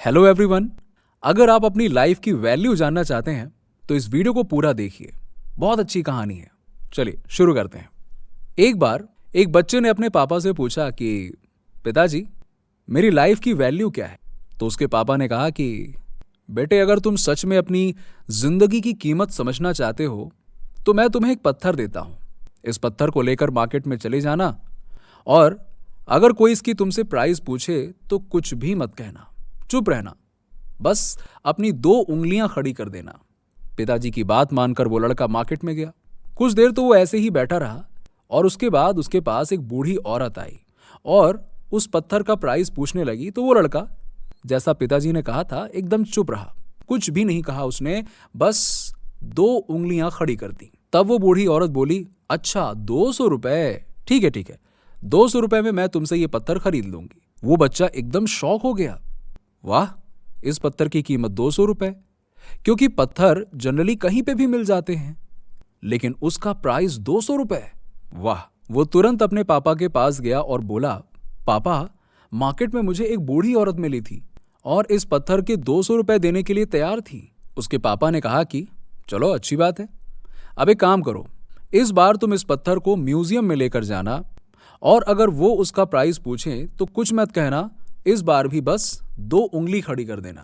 Hello everyone. अगर आप अपनी लाइफ की वैल्यू जानना चाहते हैं तो इस वीडियो को पूरा देखिए, बहुत अच्छी कहानी है। चलिए शुरू करते हैं। एक बार एक बच्चे ने अपने पापा से पूछा कि पिताजी, मेरी लाइफ की वैल्यू क्या है। तो उसके पापा ने कहा कि बेटे, अगर तुम सच में अपनी जिंदगी की कीमत समझना चाहते हो तो मैं तुम्हें एक पत्थर देता हूं। इस पत्थर को लेकर मार्केट में चले जाना और अगर कोई इसकी तुमसे प्राइस पूछे तो कुछ भी मत कहना, चुप रहना, बस अपनी 2 उंगलियां खड़ी कर देना। पिताजी की बात मानकर वो लड़का मार्केट में गया। कुछ देर तो वो ऐसे ही बैठा रहा और उसके बाद उसके पास एक बूढ़ी औरत आई और उस पत्थर का प्राइस पूछने लगी। तो वो लड़का, जैसा पिताजी ने कहा था, एकदम चुप रहा, कुछ भी नहीं कहा उसने, बस 2 उंगलियां खड़ी कर दी। तब वो बूढ़ी औरत बोली, अच्छा 200 रुपए, ठीक है 200 रुपए में मैं तुमसे ये पत्थर खरीद लूंगी। वो बच्चा एकदम शॉक हो गया। वाह, इस पत्थर की कीमत 200 रुपए, क्योंकि पत्थर जनरली कहीं पे भी मिल जाते हैं, लेकिन उसका प्राइस 200 रुपए। वाह। वो तुरंत अपने पापा के पास गया और बोला, पापा, मार्केट में मुझे एक बूढ़ी औरत मिली थी और इस पत्थर के 200 रुपए देने के लिए तैयार थी। उसके पापा ने कहा कि चलो अच्छी बात है, अब एक काम करो, इस बार तुम इस पत्थर को म्यूजियम में लेकर जाना और अगर वो उसका प्राइस पूछें तो कुछ मत कहना, इस बार भी बस 2 उंगली खड़ी कर देना।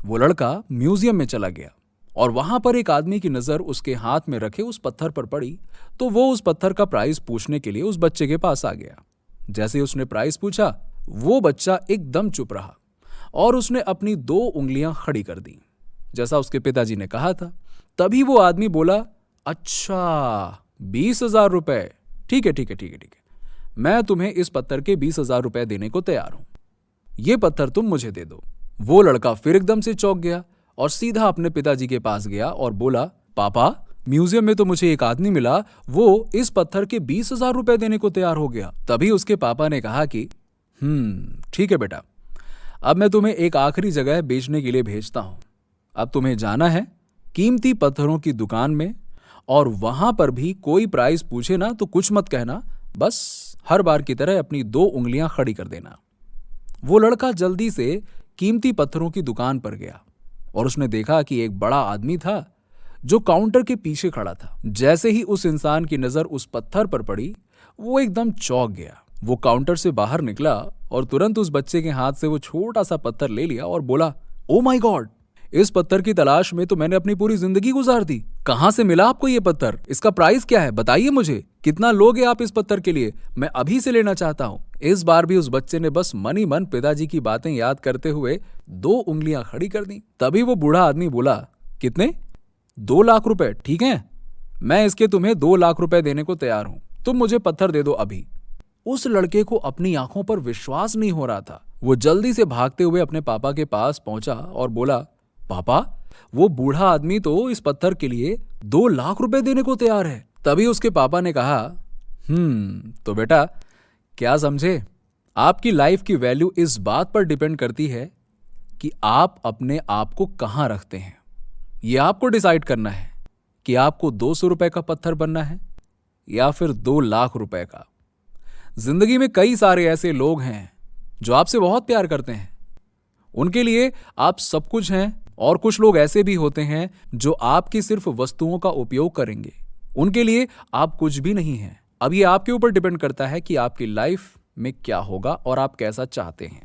वो लड़का म्यूजियम में चला गया और वहां पर एक आदमी की नजर उसके हाथ में रखे उस पत्थर पर पड़ी। तो वो उस पत्थर का प्राइस पूछने के लिए उस बच्चे के पास आ गया। जैसे ही उसने प्राइस पूछा, वो बच्चा एकदम चुप रहा और उसने अपनी 2 उंगलियां खड़ी कर दी, जैसा उसके पिताजी ने कहा था। तभी वो आदमी बोला, अच्छा 20,000 रुपए, ठीक है, मैं तुम्हें इस पत्थर के 20,000 रुपए देने को तैयार हूं, ये पत्थर तुम मुझे दे दो। वो लड़का फिर एकदम से चौंक गया और सीधा अपने पिताजी के पास गया और बोला, पापा, म्यूजियम में तो मुझे एक आदमी मिला, वो इस पत्थर के 20,000 रुपए देने को तैयार हो गया। तभी उसके पापा ने कहा कि ठीक है बेटा, अब मैं तुम्हें एक आखिरी जगह बेचने के लिए भेजता हूं। अब तुम्हें जाना है कीमती पत्थरों की दुकान में और वहां पर भी कोई प्राइस पूछे ना तो कुछ मत कहना, बस हर बार की तरह अपनी 2 उंगलियां खड़ी कर देना। वो लड़का जल्दी से कीमती पत्थरों की दुकान पर गया और उसने देखा कि एक बड़ा आदमी था जो काउंटर के पीछे खड़ा था। जैसे ही उस इंसान की नजर उस पत्थर पर पड़ी, वो एकदम चौंक गया। वो काउंटर से बाहर निकला और तुरंत उस बच्चे के हाथ से वो छोटा सा पत्थर ले लिया और बोला, ओ माय गॉड, इस पत्थर की तलाश में तो मैंने अपनी पूरी जिंदगी गुजार दी। कहां से मिला आपको ये पत्थर? इसका प्राइस क्या है? बताइए मुझे, कितना लोगे आप इस पत्थर के लिए? मैं अभी से लेना चाहता हूं। इस बार भी उस बच्चे ने बस मन ही मन पिताजी की बातें याद करते हुए 2 उंगलियां खड़ी कर दी। तभी वो बूढ़ा आदमी बोला, कितने? 2 लाख रुपए, ठीक है, मैं इसके तुम्हें 2 लाख रुपए देने को तैयार हूं, तुम मुझे पत्थर दे दो अभी। उस लड़के को अपनी आंखों पर विश्वास नहीं हो रहा था। वो जल्दी से भागते हुए अपने पापा के पास पहुंचा और बोला, पापा, वो बूढ़ा आदमी तो इस पत्थर के लिए 2 लाख रुपए देने को तैयार है। तभी उसके पापा ने कहा, तो बेटा, क्या समझे, आपकी लाइफ की वैल्यू इस बात पर डिपेंड करती है कि आप अपने आप को कहां रखते हैं। यह आपको डिसाइड करना है कि आपको 200 रुपए का पत्थर बनना है या फिर 2 लाख रुपए का। जिंदगी में कई सारे ऐसे लोग हैं जो आपसे बहुत प्यार करते हैं, उनके लिए आप सब कुछ हैं, और कुछ लोग ऐसे भी होते हैं जो आपकी सिर्फ वस्तुओं का उपयोग करेंगे, उनके लिए आप कुछ भी नहीं हैं। अब ये आपके ऊपर डिपेंड करता है कि आपकी लाइफ में क्या होगा और आप कैसा चाहते हैं।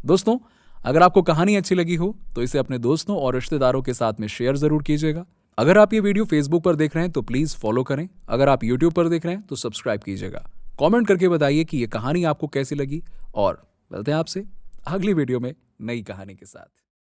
दोस्तों, अगर आपको कहानी अच्छी लगी हो तो इसे अपने दोस्तों और रिश्तेदारों के साथ में शेयर जरूर कीजिएगा। अगर आप ये वीडियो फेसबुक पर देख रहे हैं तो प्लीज फॉलो करें। अगर आप यूट्यूब पर देख रहे हैं तो सब्सक्राइब कीजिएगा। कमेंट करके बताइए कि ये कहानी आपको कैसी लगी और मिलते हैं आपसे अगली वीडियो में नई कहानी के साथ।